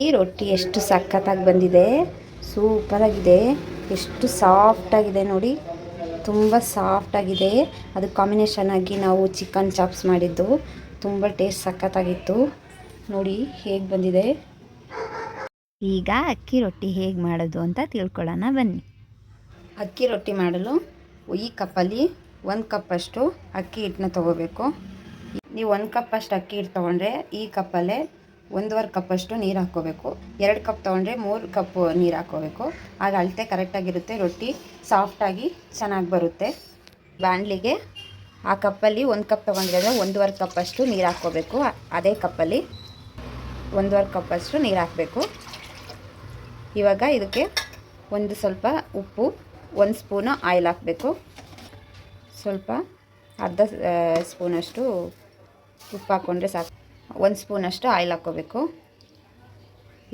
ಈ ರೊಟ್ಟಿ ಎಷ್ಟು ಸಖತ್ತಾಗಿ ಬಂದಿದೆ, ಸೂಪರಾಗಿದೆ, ಎಷ್ಟು ಸಾಫ್ಟಾಗಿದೆ ನೋಡಿ, ತುಂಬ ಸಾಫ್ಟಾಗಿದೆ. ಅದು ಕಾಂಬಿನೇಷನ್ ಆಗಿ ನಾವು ಚಿಕನ್ ಚಾಪ್ಸ್ ಮಾಡಿದ್ದು ತುಂಬ ಟೇಸ್ಟ್ ಸಖತ್ತಾಗಿತ್ತು. ನೋಡಿ ಹೇಗೆ ಬಂದಿದೆ. ಈಗ ಅಕ್ಕಿ ರೊಟ್ಟಿ ಹೇಗೆ ಮಾಡೋದು ಅಂತ ತಿಳ್ಕೊಳ್ಳೋಣ ಬನ್ನಿ. ಅಕ್ಕಿ ರೊಟ್ಟಿ ಮಾಡಲು ಈ ಕಪ್ಪಲ್ಲಿ 1 ಕಪ್ಪಷ್ಟು ಅಕ್ಕಿ ಹಿಟ್ಟನ್ನ ತೊಗೋಬೇಕು. ನೀವು 1 ಕಪ್ಪಷ್ಟು ಅಕ್ಕಿ ಹಿಟ್ಟು ತೊಗೊಂಡ್ರೆ ಈ ಕಪ್ಪಲ್ಲೇ 1.5 ಕಪ್ಪಷ್ಟು ನೀರು ಹಾಕ್ಕೋಬೇಕು. 2 ಕಪ್ ತೊಗೊಂಡ್ರೆ 3 ಕಪ್ ನೀರು ಹಾಕ್ಕೋಬೇಕು. ಆಗ ಅಳತೆ ಕರೆಕ್ಟಾಗಿರುತ್ತೆ, ರೊಟ್ಟಿ ಸಾಫ್ಟಾಗಿ ಚೆನ್ನಾಗಿ ಬರುತ್ತೆ. ಬಾಣಲಿಗೆ ಆ ಕಪ್ಪಲ್ಲಿ 1 ಕಪ್ ತೊಗೊಂಡ್ರೆ 1.5 ಕಪ್ಪಷ್ಟು ನೀರು ಹಾಕ್ಕೋಬೇಕು. ಅದೇ ಕಪ್ಪಲ್ಲಿ 1.5 ಕಪ್ಪಷ್ಟು ನೀರು ಹಾಕಬೇಕು. ಇವಾಗ ಇದಕ್ಕೆ ಸ್ವಲ್ಪ ಉಪ್ಪು, 1 ಸ್ಪೂನು ಆಯಿಲ್ ಹಾಕಬೇಕು. ಸ್ವಲ್ಪ ಅರ್ಧ ಸ್ಪೂನಷ್ಟು ಉಪ್ಪು ಹಾಕ್ಕೊಂಡ್ರೆ ಸಾಕು. 1 ಸ್ಪೂನಷ್ಟು ಆಯಿಲ್ ಹಾಕ್ಕೋಬೇಕು.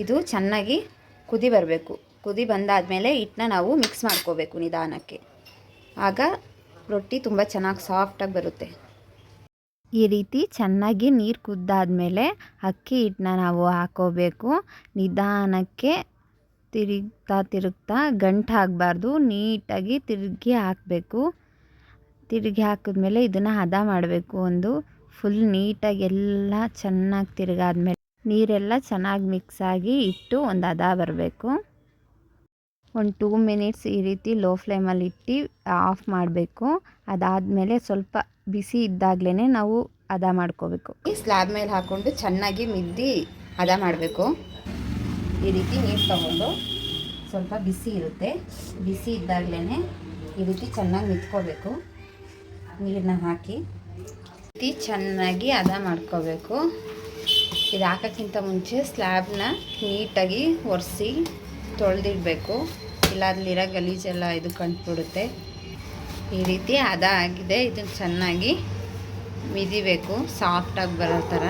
ಇದು ಚೆನ್ನಾಗಿ ಕುದಿ ಬರಬೇಕು. ಕುದಿ ಬಂದಾದಮೇಲೆ ಹಿಟ್ಟನ್ನ ನಾವು ಮಿಕ್ಸ್ ಮಾಡ್ಕೋಬೇಕು ನಿಧಾನಕ್ಕೆ. ಆಗ ರೊಟ್ಟಿ ತುಂಬ ಚೆನ್ನಾಗಿ ಸಾಫ್ಟಾಗಿ ಬರುತ್ತೆ. ಈ ರೀತಿ ಚೆನ್ನಾಗಿ ನೀರು ಕುದ್ದಾದಮೇಲೆ ಅಕ್ಕಿ ಹಿಟ್ಟನ್ನ ನಾವು ಹಾಕ್ಕೋಬೇಕು. ನಿಧಾನಕ್ಕೆ ತಿರುಗ್ತಾ ಗಂಟು ಆಗಬಾರ್ದು, ನೀಟಾಗಿ ತಿರುಗಿ ಹಾಕಬೇಕು. ತಿರುಗಿ ಹಾಕಿದ್ಮೇಲೆ ಇದನ್ನು ಹದ ಮಾಡಬೇಕು. ಒಂದು ಫುಲ್ ನೀಟಾಗಿ ಎಲ್ಲ ಚೆನ್ನಾಗಿ ತಿರುಗಾದ್ಮೇಲೆ ನೀರೆಲ್ಲ ಚೆನ್ನಾಗಿ ಮಿಕ್ಸ್ ಆಗಿ ಇಟ್ಟು ಒಂದು ಹದ ಬರಬೇಕು. ಒಂದು 2 ಮಿನಿಟ್ಸ್ ಈ ರೀತಿ ಲೋ ಫ್ಲೇಮಲ್ಲಿ ಇಟ್ಟು ಆಫ್ ಮಾಡಬೇಕು. ಅದಾದಮೇಲೆ ಸ್ವಲ್ಪ ಬಿಸಿ ಇದ್ದಾಗಲೇ ನಾವು ಹದ ಮಾಡ್ಕೋಬೇಕು. ಈ ಸ್ಲ್ಯಾಬ್ ಮೇಲೆ ಹಾಕ್ಕೊಂಡು ಚೆನ್ನಾಗಿ ಮಿದ್ದಿ ಹದ ಮಾಡಬೇಕು. ಈ ರೀತಿ ನೀರು ತಗೊಂಡು ಸ್ವಲ್ಪ ಬಿಸಿ ಇರುತ್ತೆ, ಬಿಸಿ ಇದ್ದಾಗಲೇ ಈ ರೀತಿ ಚೆನ್ನಾಗಿ ಮಿದ್ಕೋಬೇಕು. ನೀರನ್ನ ಹಾಕಿ ಚೆನ್ನಾಗಿ ಹದ ಮಾಡ್ಕೋಬೇಕು. ಇದು ಹಾಕೋಕ್ಕಿಂತ ಮುಂಚೆ ಸ್ಲ್ಯಾಬ್ನ ನೀಟಾಗಿ ಒರೆಸಿ ತೊಳೆದಿಡಬೇಕು, ಇಲ್ಲ ಅಲ್ಲಿರೋ ಗಲೀಜೆಲ್ಲ ಇದು ಕಂಡುಬಿಡುತ್ತೆ. ಈ ರೀತಿ ಹದ ಆಗಿದೆ, ಇದನ್ನು ಚೆನ್ನಾಗಿ ಮಿದಿಬೇಕು ಸಾಫ್ಟಾಗಿ ಬರೋ ಥರ.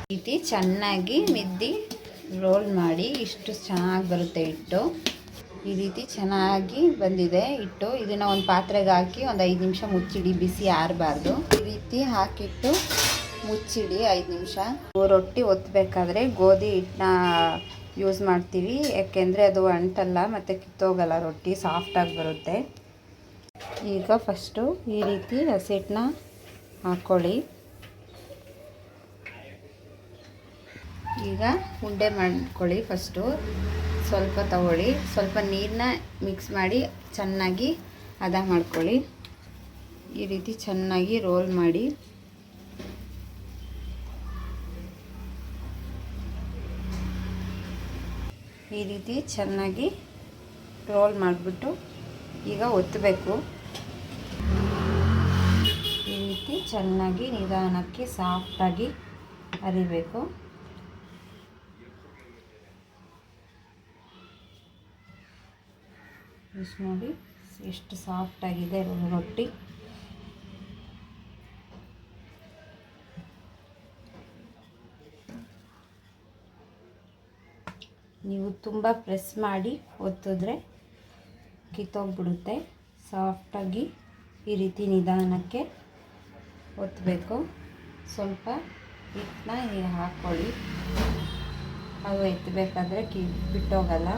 ಈ ರೀತಿ ಚೆನ್ನಾಗಿ ಮಿದ್ದಿ ರೋಲ್ ಮಾಡಿ ಇಷ್ಟು ಚೆನ್ನಾಗಿ ಬರುತ್ತೆ ಹಿಟ್ಟು. ಈ ರೀತಿ ಚೆನ್ನಾಗಿ ಬಂದಿದೆ ಹಿಟ್ಟು. ಇದನ್ನು ಒಂದು ಪಾತ್ರೆಗೆ ಹಾಕಿ ಒಂದು 5 ನಿಮಿಷ ಮುಚ್ಚಿಡಿ, ಬಿಸಿ ಆರಬಾರ್ದು. ಈ ರೀತಿ ಹಾಕಿಟ್ಟು ಮುಚ್ಚಿಡಿ 5 ನಿಮಿಷ. ರೊಟ್ಟಿ ಒತ್ತಬೇಕಾದ್ರೆ ಗೋಧಿ ಹಿಟ್ಟನ್ನ ಯೂಸ್ ಮಾಡ್ತೀವಿ, ಯಾಕೆಂದರೆ ಅದು ಅಂಟಲ್ಲ ಮತ್ತು ಕಿತ್ತೋಗಲ್ಲ, ರೊಟ್ಟಿ ಸಾಫ್ಟಾಗಿ ಬರುತ್ತೆ. ಈಗ ಫಸ್ಟು ಈ ರೀತಿ ಹಸಿ ಹಿಟ್ಟನ್ನ ಹಾಕ್ಕೊಳ್ಳಿ. ಈಗ ಉಂಡೆ ಮಾಡ್ಕೊಳ್ಳಿ. ಫಸ್ಟು ಸ್ವಲ್ಪ ತಗೊಳ್ಳಿ, ಸ್ವಲ್ಪ ನೀರನ್ನ ಮಿಕ್ಸ್ ಮಾಡಿ ಚೆನ್ನಾಗಿ ಹದ ಮಾಡ್ಕೊಳ್ಳಿ. ಈ ರೀತಿ ಚೆನ್ನಾಗಿ ರೋಲ್ ಮಾಡಿ. ಈ ರೀತಿ ಚೆನ್ನಾಗಿ ರೋಲ್ ಮಾಡಿಬಿಟ್ಟು ಈಗ ಒತ್ತಬೇಕು. ಈ ರೀತಿ ಚೆನ್ನಾಗಿ ನಿಧಾನಕ್ಕೆ ಸಾಫ್ಟಾಗಿ ಅರಿಬೇಕು. ಇಷ್ಟು ನೋಡಿ ಎಷ್ಟು ಸಾಫ್ಟಾಗಿದೆ ರೊಟ್ಟಿ. ನೀವು ತುಂಬ ಪ್ರೆಸ್ ಮಾಡಿ ಒತ್ತಿದ್ರೆ ಕಿತ್ತೋಗ್ಬಿಡುತ್ತೆ. ಸಾಫ್ಟಾಗಿ ಈ ರೀತಿ ನಿಧಾನಕ್ಕೆ ಒತ್ತಬೇಕು. ಸ್ವಲ್ಪ ಹಿಟ್ಟನ್ನ ಹಾಕ್ಕೊಳ್ಳಿ, ಅದು ಎತ್ತಬೇಕಾದ್ರೆ ಬಿಟ್ಟೋಗಲ್ಲ,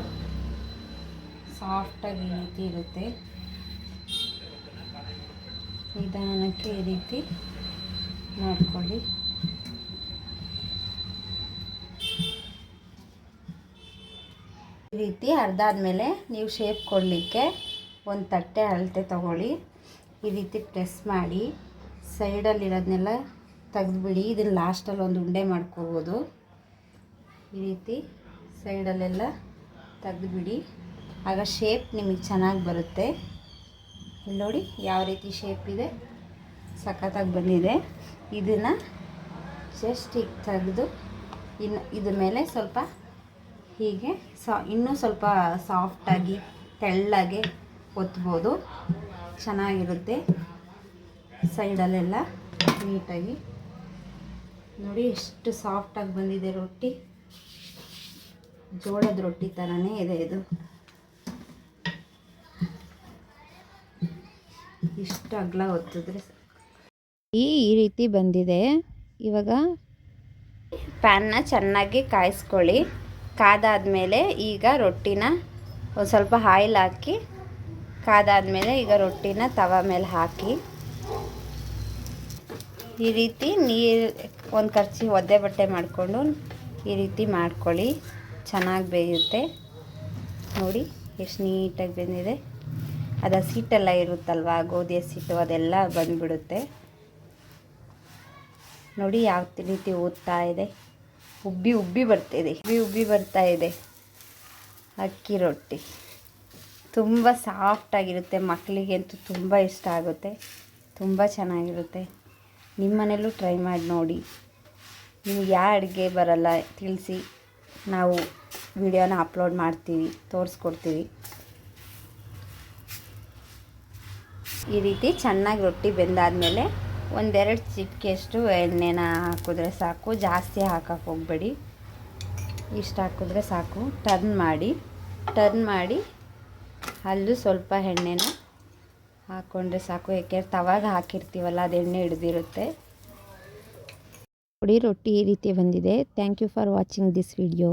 ಸಾಫ್ಟಾಗಿ ಈ ರೀತಿ ಇರುತ್ತೆ. ನಿಧಾನಕ್ಕೆ ಈ ರೀತಿ ಮಾಡ್ಕೊಳ್ಳಿ. ಈ ರೀತಿ ಅರ್ಧ ಆದಮೇಲೆ ನೀವು ಶೇಪ್ ಕೊಡಲಿಕ್ಕೆ ಒಂದು ತಟ್ಟೆ ಅಳತೆ ತಗೊಳ್ಳಿ. ಈ ರೀತಿ ಪ್ರೆಸ್ ಮಾಡಿ ಸೈಡಲ್ಲಿರೋದನ್ನೆಲ್ಲ ತೆಗೆದುಬಿಡಿ. ಇದನ್ನು ಲಾಸ್ಟಲ್ಲಿ ಒಂದು ಉಂಡೆ ಮಾಡ್ಕೋಬೋದು. ಈ ರೀತಿ ಸೈಡಲ್ಲೆಲ್ಲ ತೆಗೆದುಬಿಡಿ, ಆಗ ಶೇಪ್ ನಿಮಗೆ ಚೆನ್ನಾಗಿ ಬರುತ್ತೆ. ಇಲ್ಲಿ ನೋಡಿ ಯಾವ ರೀತಿ ಶೇಪ್ ಇದೆ, ಸಖತ್ತಾಗಿ ಬಂದಿದೆ. ಇದನ್ನು ಜಸ್ಟ್ ಈಗ ತೆಗೆದು ಇದ್ರ ಮೇಲೆ ಸ್ವಲ್ಪ ಹೀಗೆ ಇನ್ನೂ ಸ್ವಲ್ಪ ಸಾಫ್ಟಾಗಿ ತೆಳ್ಳಗೆ ಒತ್ಬೋದು, ಚೆನ್ನಾಗಿರುತ್ತೆ. ಸೈಡಲ್ಲೆಲ್ಲ ನೀಟಾಗಿ ನೋಡಿ ಎಷ್ಟು ಸಾಫ್ಟಾಗಿ ಬಂದಿದೆ ರೊಟ್ಟಿ. ಜೋಳದ ರೊಟ್ಟಿ ಥರನೇ ಇದೆ ಇದು. ಇಷ್ಟು ಅಗಲ ಒತ್ತಿದ್ರೆ ಈ ರೀತಿ ಬಂದಿದೆ. ಇವಾಗ ಪ್ಯಾನ್ನ ಚೆನ್ನಾಗಿ ಕಾಯಿಸ್ಕೊಳ್ಳಿ. ಕಾದಾದಮೇಲೆ ಈಗ ರೊಟ್ಟಿನ ಒಂದು ಸ್ವಲ್ಪ ಆಯಿಲ್ ಹಾಕಿ, ಕಾದಾದಮೇಲೆ ಈಗ ರೊಟ್ಟಿನ ತವ ಮೇಲೆ ಹಾಕಿ ಈ ರೀತಿ ನೀರು ಒಂದು ಕರ್ಚಿ ಒದ್ದೆ ಬಟ್ಟೆ ಮಾಡಿಕೊಂಡು ಈ ರೀತಿ ಮಾಡ್ಕೊಳ್ಳಿ. ಚೆನ್ನಾಗಿ ಬೇಯುತ್ತೆ ನೋಡಿ, ಎಷ್ಟು ನೀಟಾಗಿ ಬೆಂದಿದೆ. ಅದು ಹಸಿಟ್ಟೆಲ್ಲ ಇರುತ್ತಲ್ವ, ಗೋಧಿ ಹಸಿಟ್ಟು ಅದೆಲ್ಲ ಬಂದುಬಿಡುತ್ತೆ ನೋಡಿ. ಯಾವ ರೀತಿ ಊದ್ತಾ ಇದೆ, ಉಬ್ಬಿ ಉಬ್ಬಿ ಬರ್ತಿದೆ, ಉಬ್ಬಿ ಬರ್ತಾ ಇದೆ. ಅಕ್ಕಿ ರೊಟ್ಟಿ ತುಂಬ ಸಾಫ್ಟಾಗಿರುತ್ತೆ, ಮಕ್ಕಳಿಗಂತೂ ತುಂಬ ಇಷ್ಟ ಆಗುತ್ತೆ, ತುಂಬ ಚೆನ್ನಾಗಿರುತ್ತೆ. ನಿಮ್ಮ ಮನೇಲೂ ಟ್ರೈ ಮಾಡಿ ನೋಡಿ. ನಿಮ್ಗೆ ಯಾವ ಅಡುಗೆ ಬರಲ್ಲ ತಿಳಿಸಿ, ನಾವು ವಿಡಿಯೋನ ಅಪ್ಲೋಡ್ ಮಾಡ್ತೀವಿ, ತೋರಿಸ್ಕೊಡ್ತೀವಿ. ಈ ರೀತಿ ಚೆನ್ನಾಗಿ ರೊಟ್ಟಿ ಬೆಂದಾದಮೇಲೆ ಒಂದೆರಡು ಚಿಟಿಕೆಯಷ್ಟು ಎಣ್ಣೆನ ಹಾಕಿದ್ರೆ ಸಾಕು, ಜಾಸ್ತಿ ಹಾಕಕ್ಕೆ ಹೋಗಬೇಡಿ, ಇಷ್ಟು ಹಾಕಿದ್ರೆ ಸಾಕು. ಟರ್ನ್ ಮಾಡಿ ಅಲ್ಲೂ ಸ್ವಲ್ಪ ಎಣ್ಣೆನ ಹಾಕ್ಕೊಂಡ್ರೆ ಸಾಕು, ಯಾಕೆಂದ್ರೆ ತವಾಗ ಹಾಕಿರ್ತೀವಲ್ಲ ಅದು ಎಣ್ಣೆ ಹಿಡಿದಿರುತ್ತೆ ನೋಡಿ. ರೊಟ್ಟಿ ಈ ರೀತಿ ಬಂದಿದೆ. Thank you for watching this video.